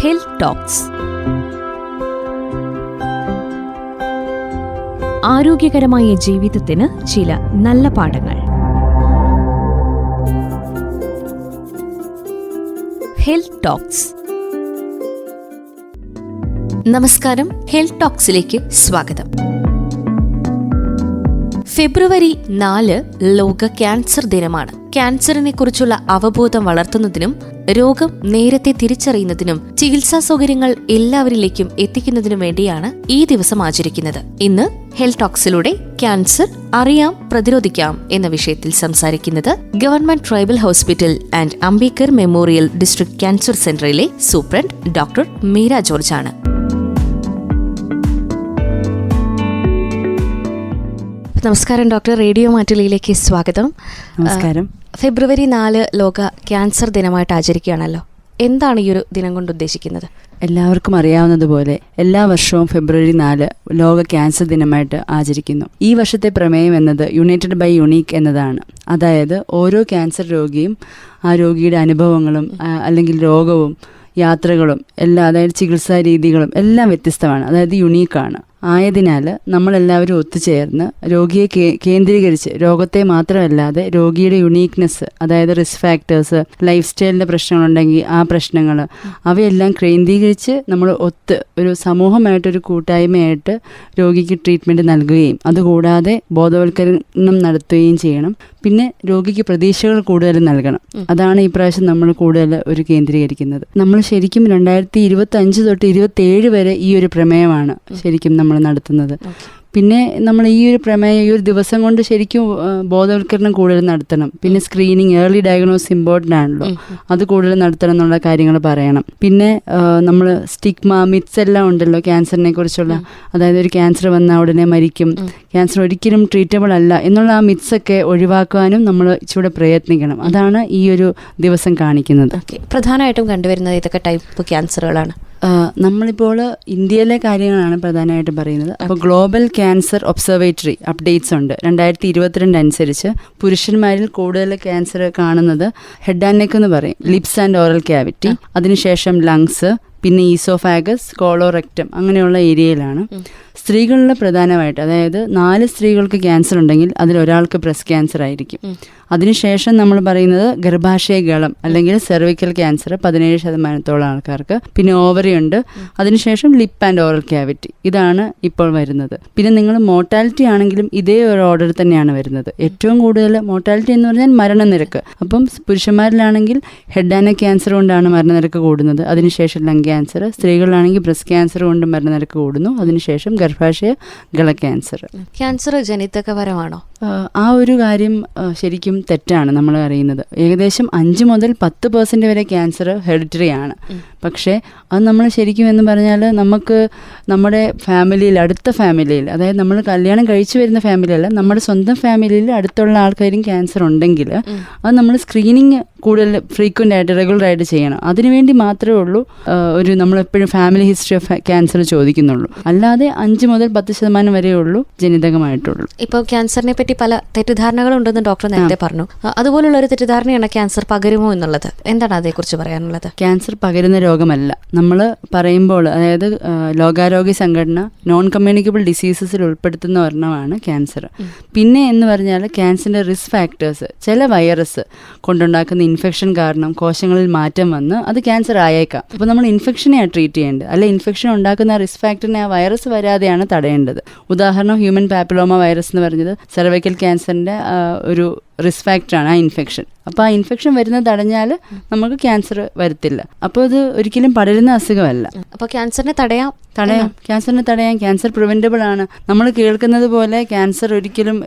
Health talks. ആരോഗ്യകരമായ ജീവിതത്തിന് ചില നല്ല പാഠങ്ങൾ. Health talks. നമസ്കാരം, ഹെൽത്ത് ടോക്സിലേക്ക് സ്വാഗതം. ഫെബ്രുവരി 4 ലോക ക്യാൻസർ ദിനമാണ്. ക്യാൻസറിനെ കുറിച്ചുള്ള അവബോധം വളർത്തുന്നതിനും രോഗം നേരത്തെ തിരിച്ചറിയുന്നതിനും ചികിത്സാ സൗകര്യങ്ങൾ എല്ലാവരിലേക്കും എത്തിക്കുന്നതിനും വേണ്ടിയാണ് ഈ ദിവസം ആചരിക്കുന്നത്. ഇന്ന് ഹെൽത്ത് ടോക്സിലൂടെ ക്യാൻസർ അറിയാം, പ്രതിരോധിക്കാം എന്ന വിഷയത്തിൽ സംസാരിക്കുന്നത് government tribal hospital and Ambedkar memorial district cancer സെന്ററിലെ സൂപ്രണ്ട് ഡോക്ടർ മീര ജോർജ് ആണ്. നമസ്കാരം ഡോക്ടർ, റേഡിയോ മാറ്റുലിയിലേക്ക് സ്വാഗതം. നമസ്കാരം. ഫെബ്രുവരി 4 ലോക ക്യാൻസർ ദിനമായിട്ട് ആചരിക്കുകയാണല്ലോ. എന്താണ് ഈ ഒരു ദിനം കൊണ്ട് ഉദ്ദേശിക്കുന്നത്? എല്ലാവർക്കും അറിയാവുന്നതുപോലെ എല്ലാ വർഷവും ഫെബ്രുവരി 4 ലോക ക്യാൻസർ ദിനമായിട്ട് ആചരിക്കുന്നു. ഈ വർഷത്തെ പ്രമേയം എന്നത് യുണൈറ്റഡ് ബൈ യുണീക്ക് എന്നതാണ്. അതായത് ഓരോ ക്യാൻസർ രോഗിയും ആ രോഗിയുടെ അനുഭവങ്ങളും അല്ലെങ്കിൽ രോഗവും യാത്രകളും എല്ലാം, അതായത് ചികിത്സാ രീതികളും എല്ലാം വ്യത്യസ്തമാണ്, അതായത് യുണീക്കാണ്. ആയതിനാൽ നമ്മളെല്ലാവരും ഒത്തുചേർന്ന് രോഗിയെ കേന്ദ്രീകരിച്ച് രോഗത്തെ മാത്രമല്ലാതെ രോഗിയുടെ യുണീക്നെസ്, അതായത് റിസ്ക് ഫാക്ടേഴ്സ്, ലൈഫ് സ്റ്റൈലിൻ്റെ പ്രശ്നങ്ങളുണ്ടെങ്കിൽ ആ പ്രശ്നങ്ങൾ അവയെല്ലാം കേന്ദ്രീകരിച്ച് നമ്മൾ ഒരു സമൂഹമായിട്ടൊരു കൂട്ടായ്മയായിട്ട് രോഗിക്ക് ട്രീറ്റ്മെൻറ്റ് നൽകുകയും അതുകൂടാതെ ബോധവൽക്കരണം നടത്തുകയും ചെയ്യണം. പിന്നെ രോഗിക്ക് പ്രതീക്ഷകൾ കൂടുതൽ നൽകണം. അതാണ് ഈ പ്രാവശ്യം നമ്മൾ കൂടുതൽ കേന്ദ്രീകരിക്കുന്നത്. നമ്മൾ ശരിക്കും 2025 തൊട്ട് 27 വരെ ഈ ഒരു പ്രമേയമാണ് ശരിക്കും നമ്മൾ നടത്തുന്നത്. പിന്നെ നമ്മൾ ഈ ഒരു പ്രമേയം ഈ ഒരു ദിവസം കൊണ്ട് ശരിക്കും ബോധവൽക്കരണം കൂടുതൽ നടത്തണം. പിന്നെ സ്ക്രീനിങ്, ഏർലി ഡയഗ്നോസിസ് ഇമ്പോർട്ടൻ്റ് ആണല്ലോ, അത് കൂടുതൽ നടത്തണം എന്നുള്ള കാര്യങ്ങൾ പറയണം. പിന്നെ നമ്മൾ സ്റ്റിഗ്മ, മിത്സ് എല്ലാം ഉണ്ടല്ലോ ക്യാൻസറിനെ കുറിച്ചുള്ള, അതായത് ഒരു ക്യാൻസർ വന്നാൽ ഉടനെ മരിക്കും, ക്യാൻസർ ഒരിക്കലും ട്രീറ്റബിൾ അല്ല എന്നുള്ള ആ മിത്സൊക്കെ ഒഴിവാക്കാനും നമ്മൾ ഇച്ചിരി പ്രയത്നിക്കണം. അതാണ് ഈ ഒരു ദിവസം കാണിക്കുന്നത്. പ്രധാനമായിട്ടും കണ്ടുവരുന്നത് ഇതൊക്കെ ടൈപ്പ് ക്യാൻസറുകളാണ്. നമ്മളിപ്പോൾ ഇന്ത്യയിലെ കാര്യങ്ങളാണ് പ്രധാനമായിട്ടും പറയുന്നത്. അപ്പോൾ ഗ്ലോബൽ ക്യാൻസർ ഒബ്സർവേറ്ററി അപ്ഡേറ്റ്സ് ഉണ്ട്. 2022 അനുസരിച്ച് പുരുഷന്മാരിൽ കൂടുതൽ ക്യാൻസർ കാണുന്നത് ഹെഡ് ആൻഡ് നെക്ക് എന്ന് പറയും, ലിപ്സ് ആൻഡ് ഓറൽ ക്യാവിറ്റി, അതിനുശേഷം ലങ്സ്, പിന്നെ ഈസോഫാഗസ്, കോളോറെക്ടം അങ്ങനെയുള്ള ഏരിയയിലാണ്. സ്ത്രീകളിൽ പ്രധാനമായിട്ട്, അതായത് 4 സ്ത്രീകൾക്ക് ക്യാൻസർ ഉണ്ടെങ്കിൽ അതിലൊരാൾക്ക് ബ്രസ്റ്റ് ക്യാൻസർ ആയിരിക്കും. അതിനുശേഷം നമ്മൾ പറയുന്നത് ഗർഭാശയ ഗളം അല്ലെങ്കിൽ സെർവിക്കൽ ക്യാൻസർ 17% ആൾക്കാർക്ക്, പിന്നെ ഓവറി ഉണ്ട്, അതിനുശേഷം ലിപ്പ് ആൻഡ് ഓറൽ ക്യാവിറ്റി. ഇതാണ് ഇപ്പോൾ വരുന്നത്. പിന്നെ നിങ്ങൾ മോർട്ടാലിറ്റി ആണെങ്കിലും ഇതേ ഒരു ഓർഡർ തന്നെയാണ് വരുന്നത്. ഏറ്റവും കൂടുതൽ മോർട്ടാലിറ്റി എന്ന് പറഞ്ഞാൽ മരണനിരക്ക്. അപ്പം പുരുഷന്മാരിലാണെങ്കിൽ ഹെഡ് ആൻഡ് നെക്ക് ക്യാൻസർ കൊണ്ടാണ് മരണനിരക്ക് കൂടുന്നത്, അതിനുശേഷം ലങ് ക്യാൻസർ. സ്ത്രീകളിലാണെങ്കിൽ ബ്രസ്റ്റ് ക്യാൻസർ കൊണ്ട് മരണനിരക്ക് കൂടുന്നു, അതിനുശേഷം ഗർഭാശയ ഗള ക്യാൻസർ. ക്യാൻസർ ജനിതകപരമാണോ? ആ ഒരു കാര്യം ശരിക്കും തെറ്റാണ്. നമ്മൾ അറിയുന്നത് ഏകദേശം 5 മുതൽ 10% വരെ ക്യാൻസർ ഹെറിഡിറ്ററി ആണ്. പക്ഷേ അത് നമ്മൾ ശരിക്കും എന്ന് പറഞ്ഞാൽ നമുക്ക് നമ്മുടെ ഫാമിലിയിൽ, അടുത്ത ഫാമിലിയിൽ, അതായത് നമ്മൾ കല്യാണം കഴിച്ചു വരുന്ന ഫാമിലിയല്ല, നമ്മുടെ സ്വന്തം ഫാമിലിയിൽ അടുത്തുള്ള ആൾക്കാരും ക്യാൻസർ ഉണ്ടെങ്കിൽ അത് നമ്മൾ സ്ക്രീനിങ് കൂടുതൽ ഫ്രീക്വൻ്റ് ആയിട്ട് റെഗുലറായിട്ട് ചെയ്യണം. അതിനുവേണ്ടി മാത്രമേ ഉള്ളൂ നമ്മളെപ്പോഴും ഫാമിലി ഹിസ്റ്ററി ഓഫ് ക്യാൻസർ ചോദിക്കുന്നുള്ളൂ. അല്ലാതെ 5 മുതൽ 10% വരെ ഉള്ളൂ ജനിതകമായിട്ടുള്ളൂ. ഇപ്പോൾ ക്യാൻസറിനെ പറ്റി പല തെറ്റിദ്ധാരണകളുണ്ടെന്ന് ഡോക്ടർ നേരത്തെ പറഞ്ഞു. അതുപോലുള്ള ഒരു തെറ്റിദ്ധാരണയാണ് ക്യാൻസർ പകരുമോ എന്നുള്ളത്. എന്താണ് അതേക്കുറിച്ച് പറയാനുള്ളത്? ക്യാൻസർ പകരുന്ന രോഗമല്ല. നമ്മൾ പറയുമ്പോൾ, അതായത് ലോകാരോഗ്യ സംഘടന നോൺ കമ്മ്യൂണിക്കബിൾ ഡിസീസസിൽ ഉൾപ്പെടുത്തുന്ന ഒരെണ്ണമാണ് ക്യാൻസർ. പിന്നെ എന്ന് പറഞ്ഞാൽ ക്യാൻസറിൻ്റെ റിസ്ക് ഫാക്ടേഴ്സ്, ചില വൈറസ് കൊണ്ടുണ്ടാക്കുന്ന ഇൻഫെക്ഷൻ കാരണം കോശങ്ങളിൽ മാറ്റം വന്ന് അത് ക്യാൻസർ ആയേക്കാം. അപ്പോൾ നമ്മൾ ഇൻഫെക്ഷനെയാണ് ട്രീറ്റ് ചെയ്യേണ്ടത്, അല്ല ഇൻഫെക്ഷൻ ഉണ്ടാക്കുന്ന റിസ്ക് ഫാക്ടറിനെ ആ വൈറസ് വരാതെയാണ് തടയേണ്ടത്. ഉദാഹരണം ഹ്യൂമൻ പാപ്പിലോമ വൈറസ് എന്ന് പറഞ്ഞത് സെർവൈക്കൽ ക്യാൻസറിൻ്റെ ഒരു റിസ്ക് ഫാക്ടറാണ് ആ ഇൻഫെക്ഷൻ. അപ്പോൾ ആ ഇൻഫെക്ഷൻ വരുന്നത് തടഞ്ഞാൽ നമുക്ക് ക്യാൻസർ വരത്തില്ല. അപ്പോൾ ഇത് ഒരിക്കലും പടരുന്ന അസുഖമല്ല. അപ്പോൾ ക്യാൻസറിനെ തടയാം. ക്യാൻസർ പ്രിവെൻറ്റബിൾ ആണ്. നമ്മൾ കേൾക്കുന്നത് പോലെ ക്യാൻസർ ഒരിക്കലും,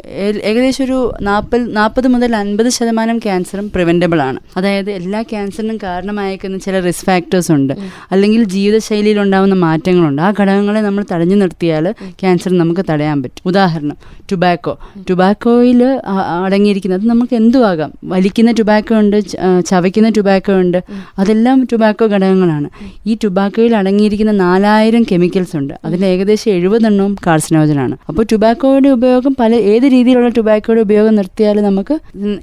ഏകദേശം ഒരു 40 മുതൽ 50% ക്യാൻസറും പ്രിവെൻറ്റബിൾ ആണ്. അതായത് എല്ലാ ക്യാൻസറിനും കാരണമായേക്കുന്ന ചില റിസ്ക് ഫാക്ടേഴ്സ് ഉണ്ട്, അല്ലെങ്കിൽ ജീവിതശൈലിയിൽ ഉണ്ടാകുന്ന മാറ്റങ്ങളുണ്ട്. ആ ഘടകങ്ങളെ നമ്മൾ തടഞ്ഞു നിർത്തിയാൽ ക്യാൻസർ നമുക്ക് തടയാൻ പറ്റും. ഉദാഹരണം ടുബാക്കോയിൽ അടങ്ങിയിരിക്കുന്നത് നമുക്ക് എന്തുമാകാം, വലിക്കുന്ന വലിക്കുന്ന ടുബാക്കോ ഉണ്ട്, ചവയ്ക്കുന്ന ടുബാക്കോ ഉണ്ട്, അതെല്ലാം ടുബാക്കോ ഘടകങ്ങളാണ്. ഈ ടുബാക്കോയിൽ അടങ്ങിയിരിക്കുന്ന 4000 കെമിക്കൽസ് ഉണ്ട്. അതിൽ ഏകദേശം 70 കാർസിനോജനാണ്. അപ്പോൾ ടുബാക്കോയുടെ ഉപയോഗം ഏത് രീതിയിലുള്ള ടുബാക്കോയുടെ ഉപയോഗം നിർത്തിയാൽ നമുക്ക്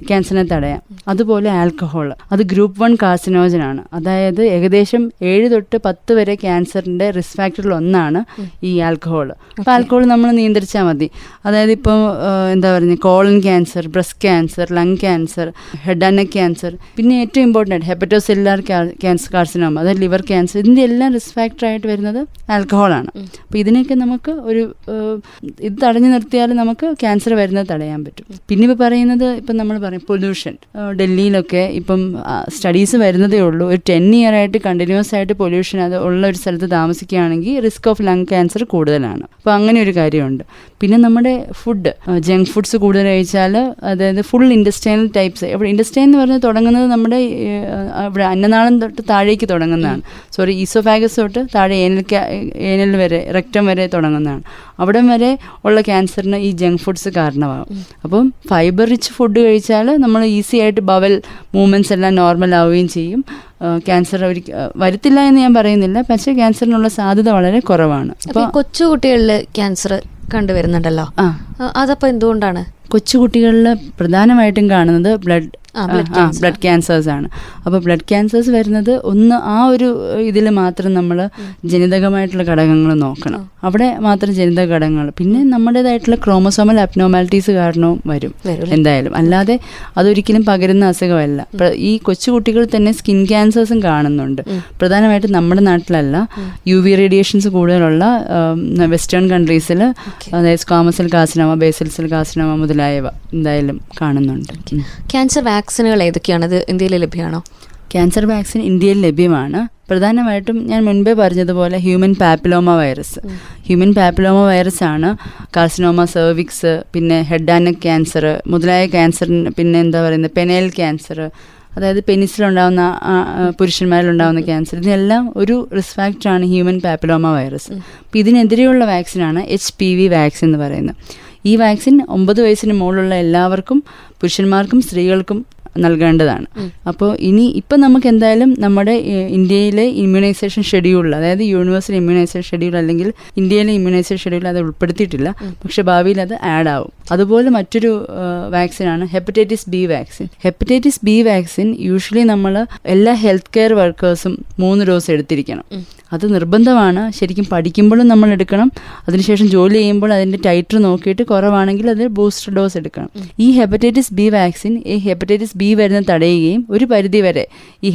ക്യാൻസറിനെ തടയാം. അതുപോലെ ആൽക്കഹോൾ, അത് ഗ്രൂപ്പ് 1 കാർസിനോജനാണ്. അതായത് ഏകദേശം 7 തൊട്ട് 10 വരെ ക്യാൻസറിന്റെ റിസ്ക് ഫാക്ടറിൽ ഒന്നാണ് ഈ ആൽക്കഹോൾ. അപ്പോൾ ആൽക്കഹോൾ നമ്മൾ നിയന്ത്രിച്ചാൽ മതി. അതായത് ഇപ്പോൾ എന്താ പറയുക, colon cancer, breast cancer, lung cancer, head and neck cancer, പിന്നെ ഏറ്റവും ഇമ്പോർട്ടൻ്റ് ഹെപ്പറ്റോസെല്ലുലാർ ക്യാൻസർ, അതായത് ലിവർ ക്യാൻസർ, ഇതിൻ്റെ എല്ലാം റിസ്ക് ഫാക്ടറായിട്ട് വരുന്നത് ആൽക്കഹോളാണ്. അപ്പോൾ ഇതിനൊക്കെ നമുക്ക് ഇത് തടഞ്ഞു നിർത്തിയാൽ നമുക്ക് ക്യാൻസർ വരുന്നത് തടയാൻ പറ്റും. പിന്നെ ഇപ്പോൾ പറയുന്നത്, ഇപ്പം നമ്മൾ പറയും പൊല്യൂഷൻ. ഡൽഹിയിലൊക്കെ ഇപ്പം സ്റ്റഡീസ് വരുന്നതേ ഉള്ളൂ. ഒരു 10 year ആയിട്ട് കണ്ടിന്യൂസ് ആയിട്ട് പൊല്യൂഷൻ അത് ഉള്ള ഒരു സ്ഥലത്ത് താമസിക്കുകയാണെങ്കിൽ റിസ്ക് ഓഫ് ലങ് ക്യാൻസർ കൂടുതലാണ്. അപ്പോൾ അങ്ങനെ ഒരു കാര്യമുണ്ട്. പിന്നെ നമ്മുടെ ഫുഡ്, ജങ്ക് ഫുഡ്സ് കൂടുതൽ കഴിച്ചാൽ, അതായത് ഫുൾ ഇൻഡസ്ട്രിയൽ ടൈപ്സ്. ഇവിടെ ഇൻഡസ്ട്രിയൽ എന്ന് പറഞ്ഞാൽ തുടങ്ങുന്നത് നമ്മുടെ ഇവിടെ അന്നനാളം തൊട്ട് താഴേക്ക് തുടങ്ങുന്നതാണ്. ഈസോഫാഗസ് തൊട്ട് താഴെ ഏനൽ വരെ, റെക്ടം വരെ തുടങ്ങുന്നതാണ്. അവിടം വരെ ഉള്ള ക്യാൻസറിന് ഈ ജങ്ക് ഫുഡ്സ് കാരണമാകും. അപ്പം ഫൈബർ റിച്ച് ഫുഡ് കഴിച്ചാൽ നമ്മൾ ഈസി ആയിട്ട് ബവൽ മൂവ്മെൻറ്റ്സ് എല്ലാം നോർമൽ ആവുകയും ചെയ്യും. ക്യാൻസർ വരുത്തില്ല എന്ന് ഞാൻ പറയുന്നില്ല, പക്ഷേ ക്യാൻസറിനുള്ള സാധ്യത വളരെ കുറവാണ്. അപ്പോൾ കൊച്ചുകുട്ടികളിൽ ക്യാൻസർ കണ്ടുവരുന്നുണ്ടല്ലോ, അതപ്പോൾ എന്തുകൊണ്ടാണ്? കൊച്ചുകുട്ടികളിൽ പ്രധാനമായിട്ടും കാണുന്നത് ബ്ലഡ് ക്യാൻസേഴ്സ് ആണ്. അപ്പോൾ ബ്ലഡ് ക്യാൻസേഴ്സ് വരുന്നത് ആ ഒരു ഇതിൽ മാത്രം നമ്മൾ ജനിതകമായിട്ടുള്ള ഘടകങ്ങൾ നോക്കണം. അവിടെ മാത്രം ജനിതക ഘടകങ്ങൾ. പിന്നെ നമ്മുടേതായിട്ടുള്ള ക്രോമസോമൽ അബ്നോർമാലിറ്റീസ് കാരണവും വരും എന്തായാലും. അല്ലാതെ അതൊരിക്കലും പകരുന്ന അസുഖമല്ല. ഈ കൊച്ചുകുട്ടികൾ തന്നെ സ്കിൻ ക്യാൻസേഴ്സും കാണുന്നുണ്ട്. പ്രധാനമായിട്ടും നമ്മുടെ നാട്ടിലല്ല, UV റേഡിയേഷൻസ് കൂടുതലുള്ള വെസ്റ്റേൺ കൺട്രീസിൽ, അതായത് squamous cell carcinoma, basal cell carcinoma മുതലായവ എന്തായാലും കാണുന്നുണ്ട്. ക്യാൻസർ വാക്സിനുകൾ ഏതൊക്കെയാണ്? ഇത് ഇന്ത്യയിൽ ലഭ്യമാണോ? ക്യാൻസർ വാക്സിൻ ഇന്ത്യയിൽ ലഭ്യമാണ്. പ്രധാനമായിട്ടും ഞാൻ മുൻപേ പറഞ്ഞതുപോലെ ഹ്യൂമൻ പാപ്പിലോമ വൈറസ് ആണ് കാർസിനോമ സെർവിക്സ്, പിന്നെ ഹെഡ് ആൻഡ് നെക്ക് ക്യാൻസർ മുതലായ ക്യാൻസറിന്, പിന്നെ എന്താ പറയുന്നത് പെനൈൽ ക്യാൻസർ, അതായത് പെനിസിലുണ്ടാകുന്ന പുരുഷന്മാരിലുണ്ടാകുന്ന ക്യാൻസർ, ഇതിനെല്ലാം ഒരു റിസ്ക് ഫാക്ടറാണ് ഹ്യൂമൻ പാപ്പിലോമ വൈറസ്. അപ്പോൾ ഇതിനെതിരെയുള്ള വാക്സിനാണ് HPV വാക്സിൻ എന്ന് പറയുന്നത്. ഈ വാക്സിൻ 9 വയസ്സിന് മുകളിലുള്ള എല്ലാവർക്കും, പുരുഷന്മാർക്കും സ്ത്രീകൾക്കും നൽകേണ്ടതാണ്. അപ്പോൾ ഇപ്പം നമുക്ക് എന്തായാലും നമ്മുടെ ഇന്ത്യയിലെ ഇമ്മ്യൂണൈസേഷൻ ഷെഡ്യൂൾ, അതായത് യൂണിവേഴ്സൽ ഇമ്മ്യൂണൈസേഷൻ ഷെഡ്യൂൾ അല്ലെങ്കിൽ ഇന്ത്യയിലെ ഇമ്മ്യൂണൈസേഷൻ ഷെഡ്യൂൾ അത് ഉൾപ്പെടുത്തിയിട്ടില്ല. പക്ഷേ ഭാവിയിൽ അത് ആഡ് ആവും. അതുപോലെ മറ്റൊരു വാക്സിനാണ് ഹെപ്പറ്റൈറ്റിസ് ബി വാക്സിൻ. യൂഷ്വലി നമ്മൾ എല്ലാ ഹെൽത്ത് കെയർ വർക്കേഴ്സും 3 ഡോസ് എടുത്തിരിക്കണം. അത് നിർബന്ധമാണ്. ശരിക്കും പഠിക്കുമ്പോഴും നമ്മൾ എടുക്കണം. അതിനുശേഷം ജോലി ചെയ്യുമ്പോൾ അതിൻ്റെ ടൈറ്റർ നോക്കിയിട്ട് കുറവാണെങ്കിൽ അത് ബൂസ്റ്റർ ഡോസ് എടുക്കണം. ഈ hepatitis B vaccine hepatitis B വരുന്നത് തടയുകയും ഒരു പരിധി വരെ ഈ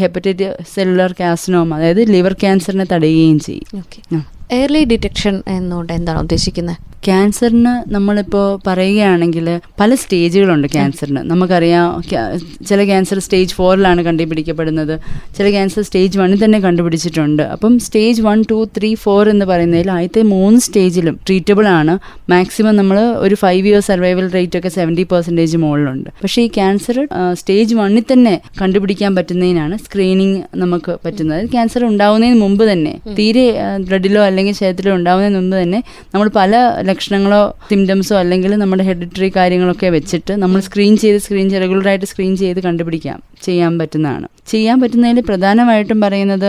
സെല്ലുലാർ കാർസിനോമ, അതായത് ലിവർ ക്യാൻസറിനെ തടയുകയും ചെയ്യും. എയർലി ഡിറ്റക്ഷൻ എന്നുകൊണ്ട് എന്താണ് ഉദ്ദേശിക്കുന്നത്? ക്യാൻസറിന് നമ്മളിപ്പോൾ പറയുകയാണെങ്കിൽ പല സ്റ്റേജുകളുണ്ട് ക്യാൻസറിന്. നമുക്കറിയാം, ചില ക്യാൻസർ സ്റ്റേജ് 4 കണ്ടുപിടിക്കപ്പെടുന്നത്, ചില ക്യാൻസർ സ്റ്റേജ് 1 തന്നെ കണ്ടുപിടിച്ചിട്ടുണ്ട്. അപ്പം സ്റ്റേജ് 1, 2, 3, 4 എന്ന് പറയുന്നതിൽ ആദ്യത്തെ 3 സ്റ്റേജിലും ട്രീറ്റബിൾ ആണ്. മാക്സിമം നമ്മൾ ഒരു 5 year സർവൈവൽ റേറ്റ് ഒക്കെ 70% മുകളിലുണ്ട്. പക്ഷേ ഈ ക്യാൻസർ സ്റ്റേജ് 1 തന്നെ കണ്ടുപിടിക്കാൻ പറ്റുന്നതിനാണ് സ്ക്രീനിങ് നമുക്ക് പറ്റുന്നത്. ക്യാൻസർ ഉണ്ടാവുന്നതിന് മുമ്പ് തന്നെ, തീരെ ബ്ലഡിലോ അല്ലെങ്കിൽ ശരീരത്തിലോ ഉണ്ടാവുന്നതിന് മുമ്പ് തന്നെ നമ്മൾ പല ലക്ഷണങ്ങളോ സിംറ്റംസോ അല്ലെങ്കിൽ നമ്മുടെ ഹെറിഡിറ്ററി കാര്യങ്ങളൊക്കെ വെച്ചിട്ട് നമ്മൾ റെഗുലറായിട്ട് സ്ക്രീൻ ചെയ്ത് ചെയ്യാൻ പറ്റുന്നതിൽ പ്രധാനമായിട്ടും പറയുന്നത്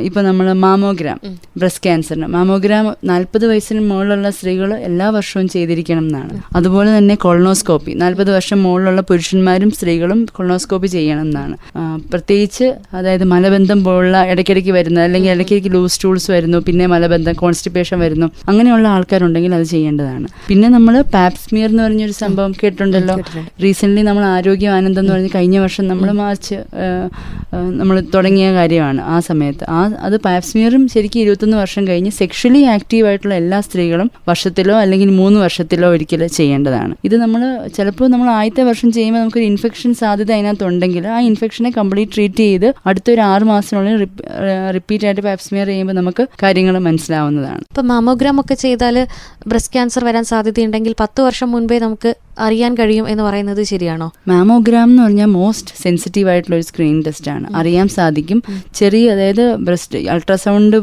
ഇപ്പം നമ്മൾ മാമോഗ്രാം, ബ്രസ്റ്റ് ക്യാൻസറിന് മാമോഗ്രാം 40 വയസ്സിന് മുകളിലുള്ള സ്ത്രീകൾ എല്ലാ വർഷവും ചെയ്തിരിക്കണം എന്നാണ്. അതുപോലെ തന്നെ കൊളോണോസ്കോപ്പി 40 വർഷം മുകളിലുള്ള പുരുഷന്മാരും സ്ത്രീകളും കൊളോണോസ്കോപ്പി ചെയ്യണം എന്നാണ്. പ്രത്യേകിച്ച് അതായത് മലബന്ധം പോലുള്ള ഇടയ്ക്കിടയ്ക്ക് വരുന്നത്, അല്ലെങ്കിൽ ഇടയ്ക്കിടയ്ക്ക് ലൂസ് സ്റ്റൂൾസ് വരുന്നു, പിന്നെ മലബന്ധം, കോൺസ്റ്റിപ്പേഷൻ വരുന്നു, അങ്ങനെയുള്ള ആൾക്കാരുണ്ടെങ്കിൽ അത് ചെയ്യേണ്ടതാണ്. പിന്നെ നമ്മൾ പാപ്സ്മിയർ എന്ന് പറഞ്ഞൊരു സംഭവം കേട്ടിട്ടുണ്ടല്ലോ. റീസെന്റ് നമ്മൾ ആരോഗ്യ ആനന്ദം എന്ന് പറഞ്ഞ് കഴിഞ്ഞ വർഷം നമ്മൾ നമ്മൾ തുടങ്ങിയ കാര്യമാണ്. ആ സമയത്ത് അത് പാപ്സ്മിയറും ശരിക്കും 21 വർഷം കഴിഞ്ഞ് സെക്ഷലി ആക്റ്റീവായിട്ടുള്ള എല്ലാ സ്ത്രീകളും വർഷത്തിലോ അല്ലെങ്കിൽ 3 വർഷത്തിലോ ഒരിക്കൽ ചെയ്യേണ്ടതാണ്. ഇത് നമ്മൾ ചിലപ്പോൾ നമ്മൾ ആദ്യത്തെ വർഷം ചെയ്യുമ്പോൾ നമുക്കൊരു ഇൻഫെക്ഷൻ സാധ്യത അതിനകത്തുണ്ടെങ്കിൽ ആ ഇൻഫെക്ഷനെ കംപ്ലീറ്റ് ട്രീറ്റ് ചെയ്ത് അടുത്തൊരു 6 മാസത്തിനുള്ളിൽ റിപ്പീറ്റ് ആയിട്ട് പാപ്സ്മിയർ ചെയ്യുമ്പോൾ നമുക്ക് കാര്യങ്ങൾ മനസ്സിലാവുന്നതാണ്. ഇപ്പം മാമോഗ്രാം ഒക്കെ ചെയ്താൽ ബ്രസ്റ്റ് ക്യാൻസർ വരാൻ സാധ്യതയുണ്ടെങ്കിൽ 10 വർഷം മുൻപേ നമുക്ക് അറിയാൻ കഴിയും എന്ന് പറയുന്നത് ശരിയാണോ? മാമോഗ്രാം എന്ന് പറഞ്ഞാൽ മോസ്റ്റ് സെൻസിറ്റീവ് ആയിട്ടുള്ള ഒരു സ്ക്രീനിങ് ടെസ്റ്റ് ആണ്. അറിയാൻ സാധിക്കും ചെറിയ, അതായത് ബ്രസ്റ്റ് അൾട്രാസൗണ്ട്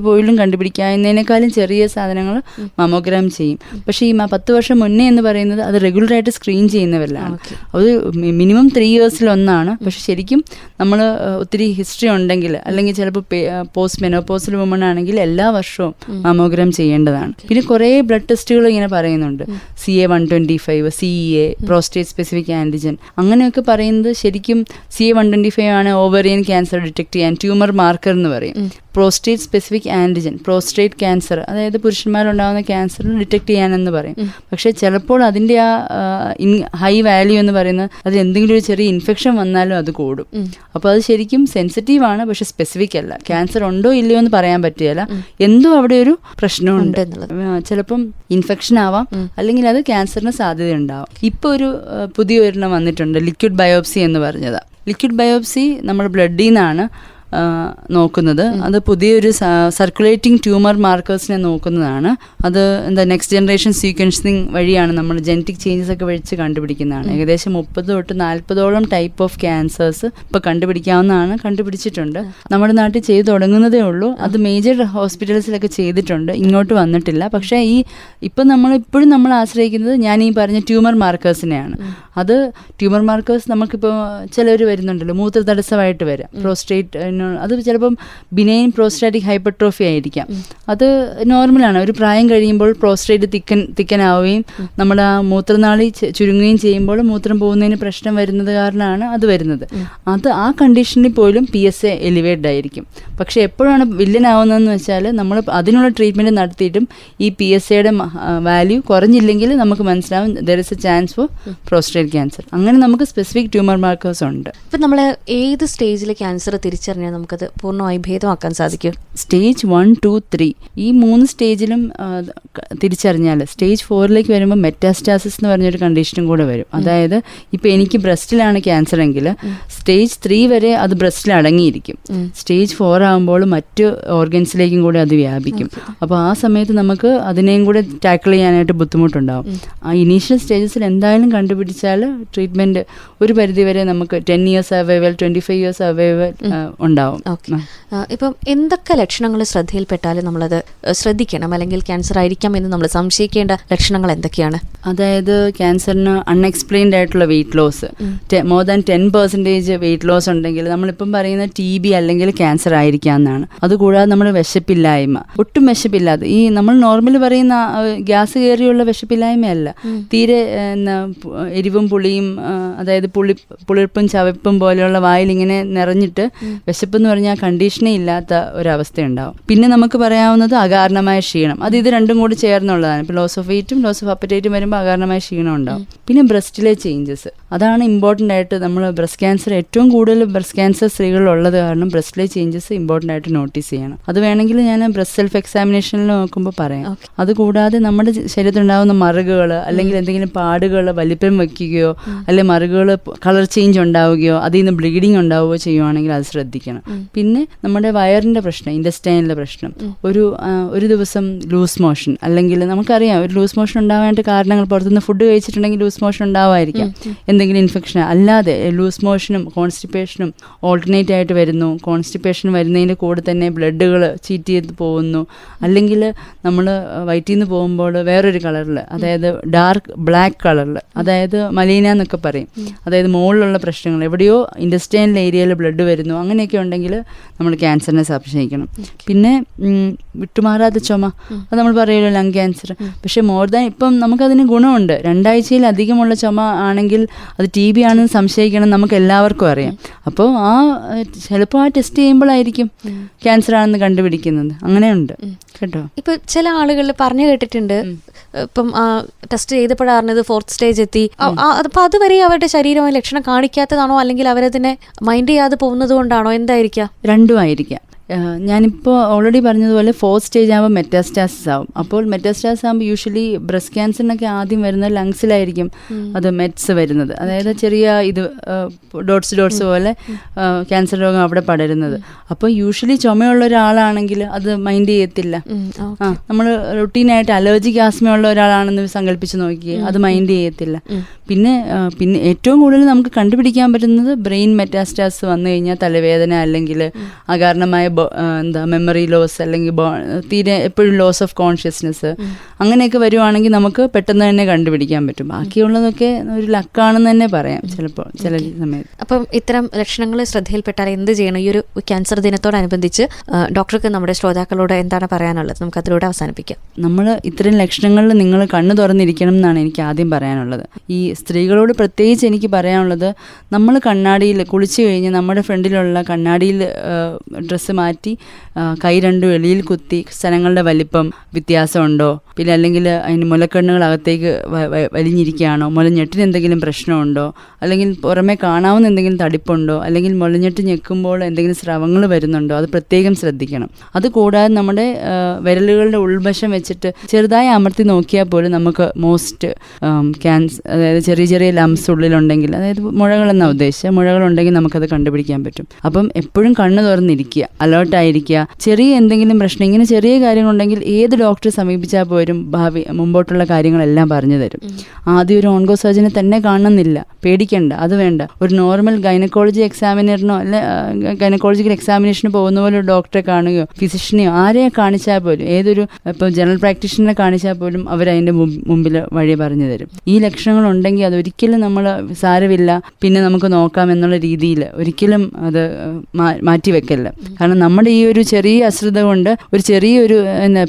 പോലും കണ്ടുപിടിക്കാവുന്നതിനേക്കാളും ചെറിയ സാധനങ്ങൾ മാമോഗ്രാം ചെയ്യും. പക്ഷേ ഈ 10 വർഷം മുന്നേ എന്ന് പറയുന്നത് അത് റെഗുലറായിട്ട് സ്ക്രീൻ ചെയ്യുന്നവരിലാണ്. അത് മിനിമം 3 ഇയേഴ്സിലൊന്നാണ്. പക്ഷെ ശരിക്കും നമ്മൾ ഒത്തിരി ഹിസ്റ്ററി ഉണ്ടെങ്കിൽ, അല്ലെങ്കിൽ ചിലപ്പോൾ പോസ്റ്റ് മെനോപോസൽ വുമൺ ആണെങ്കിൽ എല്ലാ വർഷവും മാമോഗ്രാം ചെയ്യേണ്ടതാണ്. പിന്നെ കുറേ ബ്ലഡ് ടെസ്റ്റുകൾ ഇങ്ങനെ പറയുന്നുണ്ട്, CA-125, CEA, prostate specific antigen, അങ്ങനെയൊക്കെ പറയുന്നത് ശരിക്കും CA-125 ആണ് ഓവറിയൻ ക്യാൻസർ ഡിറ്റക്ട് ചെയ്യാൻ ട്യൂമർ മാർക്കർ എന്ന് പറയും. Prostate specific antigen, prostate cancer, അതായത് പുരുഷന്മാരുണ്ടാകുന്ന ക്യാൻസർ ഡിറ്റക്ട് ചെയ്യാനെന്ന് പറയും. പക്ഷേ ചിലപ്പോൾ അതിൻ്റെ ആ ഹൈ വാല്യൂ എന്ന് പറയുന്നത് അതിൽ എന്തെങ്കിലും ഒരു ചെറിയ ഇൻഫെക്ഷൻ വന്നാലും അത് കൂടും. അപ്പോൾ അത് ശരിക്കും സെൻസിറ്റീവ് ആണ്, പക്ഷെ സ്പെസിഫിക് അല്ല. ക്യാൻസർ ഉണ്ടോ ഇല്ലയോ എന്ന് പറയാൻ പറ്റുകയില്ല, എന്തോ അവിടെ ഒരു പ്രശ്നമുണ്ട്. ചിലപ്പം ഇൻഫെക്ഷൻ ആവാം, അല്ലെങ്കിൽ അത് ക്യാൻസറിന് സാധ്യതയുണ്ടാവും. ഇപ്പോൾ ഒരു പുതിയ ഒരെണ്ണം വന്നിട്ടുണ്ട്, ലിക്വിഡ് ബയോപ്സി എന്ന് പറഞ്ഞത്. ലിക്വിഡ് ബയോപ്സി നമ്മൾ ബ്ലഡിൽ നിന്നാണ് നോക്കുന്നത്. അത് പുതിയൊരു സർക്കുലേറ്റിംഗ് ട്യൂമർ മാർക്കേഴ്സിനെ നോക്കുന്നതാണ്. അത് നെക്സ്റ്റ് ജനറേഷൻ സീക്വൻസിങ് വഴിയാണ് നമ്മൾ ജനറ്റിക് ചേഞ്ചസ് ഒക്കെ വെച്ച് കണ്ടുപിടിക്കുന്നതാണ്. ഏകദേശം 30 തൊട്ട് 40ഓളം ടൈപ്പ് ഓഫ് ക്യാൻസേഴ്സ് ഇപ്പോൾ കണ്ടുപിടിച്ചിട്ടുണ്ട്. നമ്മുടെ നാട്ടിൽ ചെയ്തു തുടങ്ങുന്നതേ ഉള്ളൂ. അത് മേജർ ഹോസ്പിറ്റൽസിലൊക്കെ ചെയ്തിട്ടുണ്ട്, ഇങ്ങോട്ട് വന്നിട്ടില്ല. പക്ഷേ ഇപ്പോഴും നമ്മൾ ആശ്രയിക്കുന്നത് ഞാൻ ഈ പറഞ്ഞ ട്യൂമർ മാർക്കേഴ്സിനെയാണ്. അത് ട്യൂമർ മാർക്കേഴ്സ് നമുക്കിപ്പോൾ ചിലർ വരുന്നുണ്ടല്ലോ, മൂത്ര തടസ്സമായിട്ട് വരാം, പ്രോസ്റ്റേറ്റ്, അത് ചിലപ്പം ബിനൈൻ പ്രോസ്റ്റാറ്റിക് ഹൈപ്പർട്രോഫി ആയിരിക്കാം. അത് നോർമലാണ്. ഒരു പ്രായം കഴിയുമ്പോൾ പ്രോസ്റ്റേറ്റ് തിക്കനാവുകയും നമ്മുടെ ആ മൂത്രനാളി ചുരുങ്ങുകയും ചെയ്യുമ്പോൾ മൂത്രം പോകുന്നതിന് പ്രശ്നം വരുന്നത് കാരണമാണ് അത് വരുന്നത്. ആ കണ്ടീഷനിൽ പോലും PSA എലിവേറ്റഡ് ആയിരിക്കും. പക്ഷെ എപ്പോഴാണ് വില്ലനാവുന്നതെന്ന് വെച്ചാൽ നമ്മൾ അതിനുള്ള ട്രീറ്റ്മെൻറ്റ് നടത്തിയിട്ടും ഈ PSAയുടെ വാല്യൂ കുറഞ്ഞില്ലെങ്കിൽ നമുക്ക് മനസ്സിലാവും there is A chance for prostate cancer. അങ്ങനെ നമുക്ക് സ്പെസിഫിക് ട്യൂമർ മാർക്കേഴ്സ് ഉണ്ട്. ഇപ്പം നമ്മൾ ഏത് സ്റ്റേജിൽ ക്യാൻസർ തിരിച്ചറിഞ്ഞാൽ നമുക്കത് പൂർണ്ണമായി ഭേദമാക്കാൻ സാധിക്കും? സ്റ്റേജ് 1, 2, 3 ഈ 3 സ്റ്റേജിലും തിരിച്ചറിഞ്ഞാൽ സ്റ്റേജ് 4ലേക്ക് വരുമ്പോൾ മെറ്റാസ്റ്റാസിസ് എന്ന് പറഞ്ഞൊരു കണ്ടീഷനും കൂടെ വരും. അതായത് ഇപ്പോൾ എനിക്ക് ബ്രസ്റ്റിലാണ് ക്യാൻസർ എങ്കിൽ സ്റ്റേജ് 3 വരെ അത് ബ്രസ്റ്റിൽ അടങ്ങിയിരിക്കും. സ്റ്റേജ് 4 ആകുമ്പോൾ മറ്റ് ഓർഗൻസിലേക്കും കൂടെ അത് വ്യാപിക്കും. അപ്പോൾ ആ സമയത്ത് നമുക്ക് അതിനെയും കൂടെ ടാക്കിൾ ചെയ്യാനായിട്ട് ബുദ്ധിമുട്ടുണ്ടാവും. ആ ഇനീഷ്യൽ സ്റ്റേജസിൽ എന്തായാലും കണ്ടുപിടിച്ചാൽ ട്രീറ്റ്മെൻറ്റ് ഒരു പരിധിവരെ നമുക്ക് 10 years സർവൈവൽ, 25 years സർവൈവൽ ഉണ്ടാവും. ഇപ്പം എന്തൊക്കെ ലക്ഷണങ്ങൾ ശ്രദ്ധയിൽപ്പെട്ടാലും നമ്മളത് ശ്രദ്ധിക്കണം, അല്ലെങ്കിൽ ക്യാൻസർ ആയിരിക്കാം എന്ന് നമ്മൾ സംശയിക്കേണ്ട ലക്ഷണങ്ങൾ എന്തൊക്കെയാണ്? അതായത് ക്യാൻസറിന് അൺഎക്സ്പ്ലെയിൻഡ് ആയിട്ടുള്ള weight loss, more than 10% weight loss ഉണ്ടെങ്കിൽ നമ്മളിപ്പം പറയുന്ന TB അല്ലെങ്കിൽ ക്യാൻസർ ആയിരിക്കാം എന്നാണ്. അതുകൂടാതെ നമ്മൾ വിശപ്പില്ലായ്മ, ഒട്ടും വിശപ്പില്ലാതെ, ഈ നമ്മൾ നോർമലി പറയുന്ന ഗ്യാസ് കയറിയുള്ള വിശപ്പില്ലായ്മയല്ല, തീരെ എരിവും പുളിയും, അതായത് പുളിർപ്പും ചവപ്പും പോലെയുള്ള വായിൽ ഇങ്ങനെ നിറഞ്ഞിട്ട് വിശപ്പെന്ന് പറഞ്ഞാൽ കണ്ടീഷനേ ഇല്ലാത്ത ഒരവസ്ഥയുണ്ടാവും. പിന്നെ നമുക്ക് പറയാവുന്നത് അകാരണമായ ക്ഷീണം, അത് ഇത് രണ്ടും കൂടി ചേർന്നുള്ളതാണ്. ഇപ്പോൾ ലോസ് ഓഫ് വെയിറ്റും ലോസ് ഓഫ് അപ്പറ്റൈറ്റും വരുമ്പോൾ അകാരണമായ ക്ഷീണം ഉണ്ടാവും. പിന്നെ ബ്രസ്റ്റിലെ ചേഞ്ചസ്, അതാണ് ഇമ്പോർട്ടൻ്റ് ആയിട്ട് നമ്മൾ ബ്രസ്റ്റ് ക്യാൻസർ, ഏറ്റവും കൂടുതൽ ബ്രസ്റ്റ് ക്യാൻസർ സ്ത്രീകളിലുള്ളത് കാരണം ബ്രസ്റ്റിലെ ചേഞ്ചസ് ഇമ്പോർട്ടൻ്റ് ആയിട്ട് നോട്ടീസ് ചെയ്യണം. അത് വേണമെങ്കിൽ ഞാൻ ബ്രസ്റ്റ് സെൽഫ് എക്സാമിനേഷനിൽ നോക്കുമ്പോൾ പറയാം. അതുകൂടാതെ നമ്മുടെ ശരീരത്തിലുണ്ടാകുന്ന മറുകുകൾ അല്ലെങ്കിൽ എന്തെങ്കിലും പാടുകൾ വലിപ്പം വയ്ക്കുകയോ അല്ലെങ്കിൽ മറുകുകൾ കളർ ചേഞ്ച് ഉണ്ടാവുകയോ അതിൽ നിന്ന് ബ്ലീഡിങ് ഉണ്ടാവുകയോ ചെയ്യുവാണെങ്കിൽ അത് ശ്രദ്ധിക്കണം. പിന്നെ നമ്മുടെ വയറിൻ്റെ പ്രശ്നം, ഇൻറ്റസ്റ്റൈനിലെ പ്രശ്നം, ഒരു ദിവസം ലൂസ് മോഷൻ, അല്ലെങ്കിൽ നമുക്കറിയാം ഒരു ലൂസ് മോഷൻ ഉണ്ടാവാനായിട്ട് കാരണങ്ങൾ പുറത്തുനിന്ന് ഫുഡ് കഴിച്ചിട്ടുണ്ടെങ്കിൽ ലൂസ് മോഷൻ ഉണ്ടാവാതിരിക്കാം, എന്തെങ്കിലും ഇൻഫെക്ഷൻ. അല്ലാതെ ലൂസ് മോഷനും കോൺസ്റ്റിപ്പേഷനും ഓൾട്ടർനേറ്റ് ആയിട്ട് വരുന്നു. കോൺസ്റ്റിപ്പേഷൻ വരുന്നതിൻ്റെ കൂടെ തന്നെ ബ്ലഡുകൾ ചീറ്റ് ചെയ്ത് പോകുന്നു, അല്ലെങ്കിൽ നമ്മൾ വയറ്റിൽ നിന്ന് പോകുമ്പോൾ വേറൊരു കളറിൽ, അതായത് ഡാർക്ക് ബ്ലാക്ക് കളറിൽ, അതായത് മലീന എന്നൊക്കെ പറയും, അതായത് മുകളിലുള്ള പ്രശ്നങ്ങൾ, എവിടെയോ ഇൻറ്റസ്റ്റൈനൽ ഏരിയയിൽ ബ്ലഡ് വരുന്നു, അങ്ങനെയൊക്കെ ഉണ്ടെങ്കിൽ നമ്മൾ ക്യാൻസറിനെ സംശയിക്കണം. പിന്നെ വിട്ടുമാറാത്ത ചുമ, അത് നമ്മൾ പറയുമല്ലോ ലങ് ക്യാൻസർ. പക്ഷേ മോർ ദാൻ ഇപ്പം നമുക്കതിന് ഗുണമുണ്ട്. 2 ആഴ്ചയിലധികമുള്ള ചുമ ആണെങ്കിൽ അത് TB ആണെന്ന് സംശയിക്കണം, നമുക്ക് എല്ലാവർക്കും അറിയാം. അപ്പോൾ ചിലപ്പോൾ ആ ടെസ്റ്റ് ചെയ്യുമ്പോഴായിരിക്കും ക്യാൻസർ ആണെന്ന് കണ്ടുപിടിക്കുന്നത്. അങ്ങനെയുണ്ട് കേട്ടോ. ഇപ്പം ചില ആളുകൾ പറഞ്ഞു കേട്ടിട്ടുണ്ട്, ഇപ്പം ടെസ്റ്റ് ചെയ്തപ്പോഴാറിഞ്ഞത് 4th സ്റ്റേജ് എത്തി. അപ്പം അതുവരെ അവരുടെ ശരീരമായി ലക്ഷണം കാണിക്കാത്തതാണോ, അല്ലെങ്കിൽ അവരതിനെ മൈൻഡ് ചെയ്യാതെ പോകുന്നത് കൊണ്ടാണോ, എന്തായിരിക്കാം? രണ്ടും ആയിരിക്കാം. ഞാനിപ്പോൾ ഓൾറെഡി പറഞ്ഞതുപോലെ 4th സ്റ്റേജ് ആകുമ്പോൾ മെറ്റാസ്റ്റാസിസ് ആവും. അപ്പോൾ മെറ്റാസ്റ്റാസിസ് ആകുമ്പോൾ യൂഷ്വലി ബ്രസ്റ്റ് ക്യാൻസറിനൊക്കെ ആദ്യം വരുന്നത് ലങ്സിലായിരിക്കും അത് മെറ്റ്സ് വരുന്നത്. അതായത് ചെറിയ ഇത് ഡോട്ട്സ് പോലെ ക്യാൻസർ രോഗം അവിടെ പടരുന്നത്. അപ്പോൾ യൂഷ്വലി ചുമയുള്ള ഒരാളാണെങ്കിൽ അത് മൈൻഡ് ചെയ്യത്തില്ല. നമ്മൾ റുട്ടീനായിട്ട് അലർജിക് ആസ്മയുള്ള ഒരാളാണെന്ന് സങ്കല്പിച്ച് നോക്കിയേ, അത് മൈൻഡ് ചെയ്യത്തില്ല. പിന്നെ ഏറ്റവും കൂടുതൽ നമുക്ക് കണ്ടുപിടിക്കാൻ പറ്റുന്നത് ബ്രെയിൻ മെറ്റാസ്റ്റാസ് വന്നു കഴിഞ്ഞാൽ തലവേദന, അല്ലെങ്കിൽ അകാരണമായ മെമ്മറി ലോസ്, അല്ലെങ്കിൽ തീരെ എപ്പോഴും ലോസ് ഓഫ് കോൺഷ്യസ്നെസ്, അങ്ങനെയൊക്കെ വരുവാണെങ്കിൽ നമുക്ക് പെട്ടെന്ന് തന്നെ കണ്ടുപിടിക്കാൻ പറ്റും. ബാക്കിയുള്ളതൊക്കെ ഒരു ലക്കാണെന്ന് തന്നെ പറയാം ചിലപ്പോൾ ചില സമയത്ത്. അപ്പം ഇത്തരം ലക്ഷണങ്ങൾ ശ്രദ്ധയിൽപ്പെട്ടാൽ എന്ത് ചെയ്യണം? ഈ ഒരു ക്യാൻസർ ദിനത്തോടനുബന്ധിച്ച് ഡോക്ടർക്ക് നമ്മുടെ ശ്രോതാക്കളോട് എന്താണ് പറയാനുള്ളത്? നമുക്ക് അതിലൂടെ അവസാനിപ്പിക്കാം. നമ്മൾ ഇത്തരം ലക്ഷണങ്ങളിൽ നിങ്ങൾ കണ്ണു തുറന്നിരിക്കണം എന്നാണ് എനിക്ക് ആദ്യം പറയാനുള്ളത്. ഈ സ്ത്രീകളോട് പ്രത്യേകിച്ച് എനിക്ക് പറയാനുള്ളത്, നമ്മൾ കണ്ണാടിയിൽ കുളിച്ചു കഴിഞ്ഞ് നമ്മുടെ ഫ്രണ്ടിലുള്ള കണ്ണാടിയിൽ ഡ്രസ്സ് മാറ്റി കൈ രണ്ടും വെളിയിൽ കുത്തി സ്ഥലങ്ങളുടെ വലിപ്പം വ്യത്യാസമുണ്ടോ, പിന്നെ അല്ലെങ്കിൽ അതിന് മുലക്കണ്ണുകൾ അകത്തേക്ക് വലിഞ്ഞിരിക്കുകയാണോ, മുലഞ്ഞെട്ടിന് എന്തെങ്കിലും പ്രശ്നമുണ്ടോ, അല്ലെങ്കിൽ പുറമെ കാണാവുന്ന എന്തെങ്കിലും തടിപ്പുണ്ടോ, അല്ലെങ്കിൽ മുലഞ്ഞെട്ട് ഞെക്കുമ്പോൾ എന്തെങ്കിലും സ്രവങ്ങൾ വരുന്നുണ്ടോ, അത് പ്രത്യേകം ശ്രദ്ധിക്കണം. അതുകൂടാതെ നമ്മുടെ വിരലുകളുടെ ഉൾവശം വെച്ചിട്ട് ചെറുതായി അമർത്തി നോക്കിയാൽ പോലും നമുക്ക് മോസ്റ്റ് ക്യാൻസർ, അതായത് ചെറിയ ചെറിയ ലംസ് ഉള്ളിലുണ്ടെങ്കിൽ, അതായത് മുഴകളെന്നാണ് ഉദ്ദേശിച്ചത്, മുഴകളുണ്ടെങ്കിൽ നമുക്കത് കണ്ടുപിടിക്കാൻ പറ്റും. അപ്പം എപ്പോഴും കണ്ണ് തുറന്നിരിക്കുക, അലേർട്ടായിരിക്കുക. ചെറിയ എന്തെങ്കിലും പ്രശ്നം, ഇങ്ങനെ ചെറിയ കാര്യങ്ങളുണ്ടെങ്കിൽ ഏത് ഡോക്ടറെ സമീപിച്ചാൽ പോലും മുമ്പോട്ടുള്ള കാര്യങ്ങളെല്ലാം പറഞ്ഞു തരും. ആദ്യം ഒരു ഓൺകോ സർജനെ തന്നെ കാണണമെന്നില്ല, പേടിക്കണ്ട, അത് വേണ്ട. ഒരു നോർമൽ ഗൈനക്കോളജി എക്സാമിനറിനോ അല്ലെ ഗൈനക്കോളജിക്കൽ എക്സാമിനേഷന് പോകുന്ന പോലെ ഒരു ഡോക്ടറെ കാണുകയോ ഫിസിഷ്യനെയോ ആരെയെ കാണിച്ചാൽ പോലും, ഏതൊരു ഇപ്പോൾ ജനറൽ പ്രാക്ടീഷണറെ കാണിച്ചാൽ പോലും അവരതിൻ്റെ മുമ്പിൽ വഴി പറഞ്ഞു തരും. ഈ ലക്ഷണങ്ങളുണ്ടെങ്കിൽ അതൊരിക്കലും നമ്മൾ സാരമില്ല, പിന്നെ നമുക്ക് നോക്കാം എന്നുള്ള രീതിയിൽ ഒരിക്കലും അത് മാറ്റിവെക്കല്ല. കാരണം നമ്മുടെ ഈ ഒരു ചെറിയ അശ്രദ്ധ കൊണ്ട്, ഒരു ചെറിയൊരു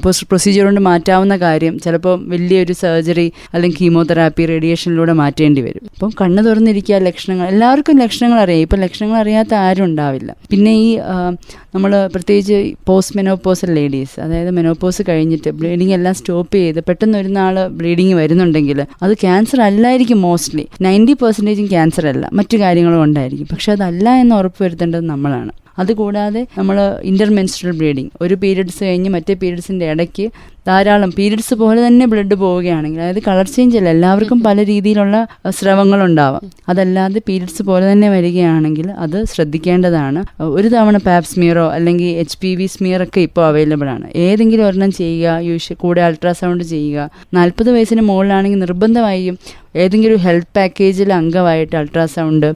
പ്രൊസീജിയർ കൊണ്ട് മാറ്റാവുന്ന കാര്യം ചിലപ്പോൾ വലിയൊരു സർജറി അല്ലെങ്കിൽ കീമോതെറാപ്പി, റേഡിയേഷനിലൂടെ മാറ്റേണ്ടി വരും. അപ്പം കണ്ണ് തുറന്നിരിക്കുക. ലക്ഷണങ്ങൾ എല്ലാവർക്കും ലക്ഷണങ്ങൾ അറിയാം. ഇപ്പം ലക്ഷണങ്ങൾ അറിയാത്ത ആരും ഉണ്ടാവില്ല. പിന്നെ ഈ നമ്മൾ പ്രത്യേകിച്ച് പോസ്റ്റ് മെനോപോസൽ ലേഡീസ്, അതായത് മെനോപോസ് കഴിഞ്ഞിട്ട് ബ്ലീഡിങ് എല്ലാം സ്റ്റോപ്പ് ചെയ്ത് പെട്ടെന്ന് ഒരു നാൾ ബ്ലീഡിങ് വരുന്നുണ്ടെങ്കിൽ അത് ക്യാൻസർ അല്ലായിരിക്കും. മോസ്റ്റ്ലി 90% ക്യാൻസർ അല്ല, മറ്റു കാര്യങ്ങളും ഉണ്ടായിരിക്കും. പക്ഷെ അതല്ല എന്ന് ഉറപ്പ് വരുത്തേണ്ടത് നമ്മളാണ്. അതുകൂടാതെ നമ്മൾ ഇൻ്റർമെൻസ്ട്രൽ ബ്ലീഡിങ്, ഒരു പീരിയഡ്സ് കഴിഞ്ഞ് മറ്റേ പീരിയഡ്സിൻ്റെ ഇടയ്ക്ക് ധാരാളം പീരിയഡ്സ് പോലെ തന്നെ ബ്ലഡ് പോവുകയാണെങ്കിൽ, അതായത് കളർ ചേഞ്ച് അല്ല, എല്ലാവർക്കും പല രീതിയിലുള്ള സ്രവങ്ങളുണ്ടാവാം. അതല്ലാതെ പീരിയഡ്സ് പോലെ തന്നെ വരികയാണെങ്കിൽ അത് ശ്രദ്ധിക്കേണ്ടതാണ്. ഒരു തവണ പാപ്പ് സ്മിയറോ അല്ലെങ്കിൽ HPV സ്മിയറൊക്കെ ഇപ്പോൾ അവൈലബിൾ ആണ്. ഏതെങ്കിലും ഒരെണ്ണം ചെയ്യുക, കൂടെ അൾട്രാസൗണ്ട് ചെയ്യുക. 40 വയസ്സിന് മുകളിലാണെങ്കിൽ നിർബന്ധമായും ഏതെങ്കിലും ഹെൽത്ത് പാക്കേജിൽ അംഗമായിട്ട് അൾട്രാസൗണ്ട്,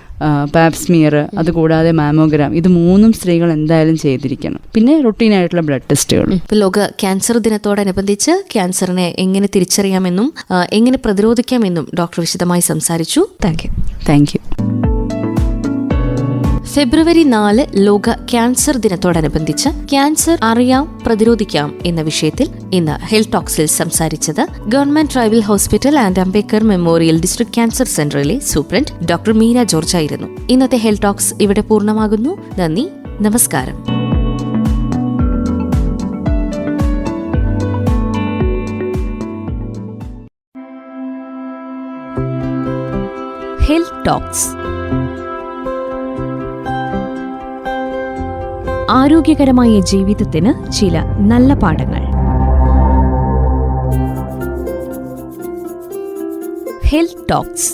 പാപ്പ് സ്മിയർ, അതുകൂടാതെ മാമോഗ്രാം, ഇത് 3 സ്ത്രീകൾ എന്തായാലും ചെയ്തിരിക്കണം. പിന്നെ റുട്ടീനായിട്ടുള്ള ബ്ലഡ് ടെസ്റ്റുകൾ. ലോക ക്യാൻസർ ദിനത്തോടനുബന്ധിച്ച് ക്യാൻസറിനെ എങ്ങനെ തിരിച്ചറിയാമെന്നും എങ്ങനെ പ്രതിരോധിക്കാമെന്നും ഡോക്ടർ വിശദമായി സംസാരിച്ചു. Thank you. ഫെബ്രുവരി 4 ലോക ക്യാൻസർ ദിനത്തോടനുബന്ധിച്ച് ക്യാൻസർ അറിയാം, പ്രതിരോധിക്കാം എന്ന വിഷയത്തിൽ ഇന്ന് ഹെൽത്ത് ടോക്സിൽ സംസാരിച്ചത് government tribal hospital and Ambedkar memorial district cancer സെന്ററിലെ സൂപ്രണ്ട് ഡോക്ടർ മീര ജോർജ് ആയിരുന്നു. ഇന്നത്തെ ഹെൽത്ത് ടോക്സ് ഇവിടെ പൂർണ്ണമാകുന്നു. നന്ദി, നമസ്കാരം. ഹെൽത്ത് ടോക്സ്, ആരോഗ്യകരമായ ജീവിതത്തിന് ചില നല്ല പാഠങ്ങൾ. Health talks.